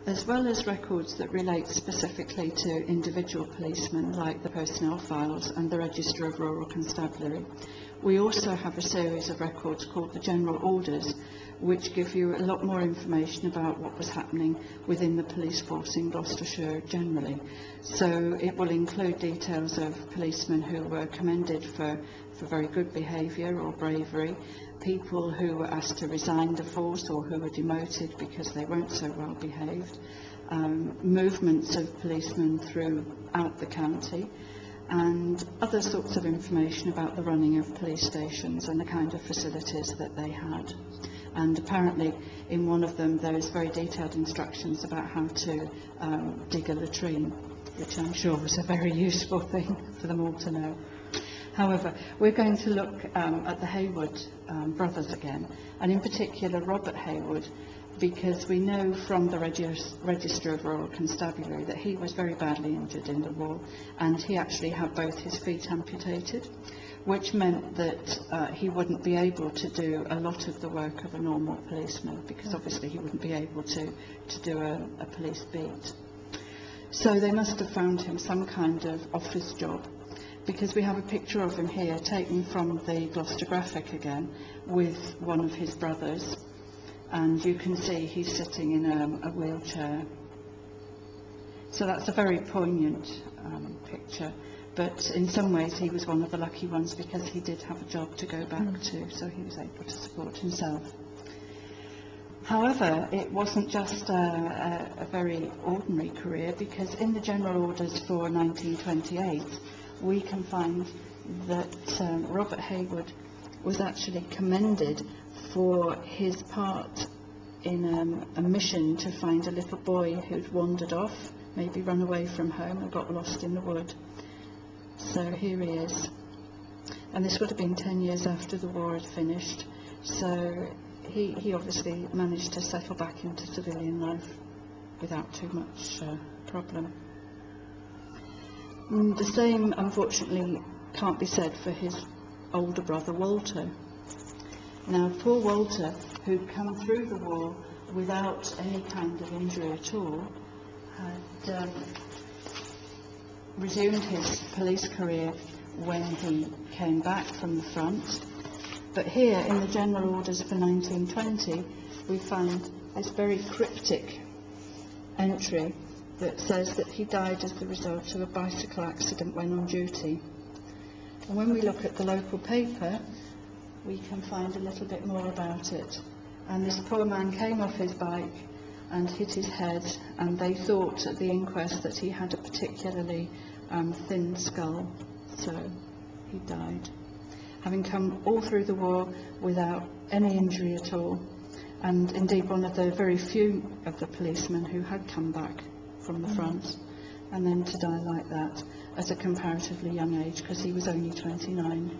as well as records that relate specifically to individual policemen, like the personnel files and the Register of Rural Constabulary. We also have a series of records called the General Orders, which give you a lot more information about what was happening within the police force in Gloucestershire generally. So it will include details of policemen who were commended for very good behaviour or bravery, people who were asked to resign the force or who were demoted because they weren't so well behaved, movements of policemen throughout the county, and other sorts of information about the running of police stations and the kind of facilities that they had. And apparently in one of them there is very detailed instructions about how to dig a latrine, which I'm sure was a very useful thing for them all to know. However, we're going to look at the Haywood brothers again, and in particular Robert Haywood, because we know from the Register of Rural Constabulary that he was very badly injured in the war, and he actually had both his feet amputated, which meant that he wouldn't be able to do a lot of the work of a normal policeman, because obviously he wouldn't be able to do a police beat. So they must have found him some kind of office job, because we have a picture of him here taken from the Gloucester Graphic again with one of his brothers, and you can see he's sitting in a wheelchair. So that's a very poignant picture, but in some ways he was one of the lucky ones because he did have a job to go back to, so he was able to support himself. However, it wasn't just a very ordinary career, because in the General Orders for 1928 we can find that Robert Haywood was actually commended for his part in a mission to find a little boy who'd wandered off, maybe run away from home and got lost in the wood. So here he is. And this would have been 10 years after the war had finished. So he obviously managed to settle back into civilian life without too much problem. The same, unfortunately, can't be said for his older brother Walter. Now, poor Walter, who'd come through the war without any kind of injury at all, had resumed his police career when he came back from the front. But here, in the General Orders for 1920, we find this very cryptic entry that says that he died as the result of a bicycle accident when on duty. And when we look at the local paper, we can find a little bit more about it. And this poor man came off his bike and hit his head, and they thought at the inquest that he had a particularly thin skull, so he died, having come all through the war without any injury at all, and indeed one of the very few of the policemen who had come back from the front, and then to die like that at a comparatively young age, because he was only 29.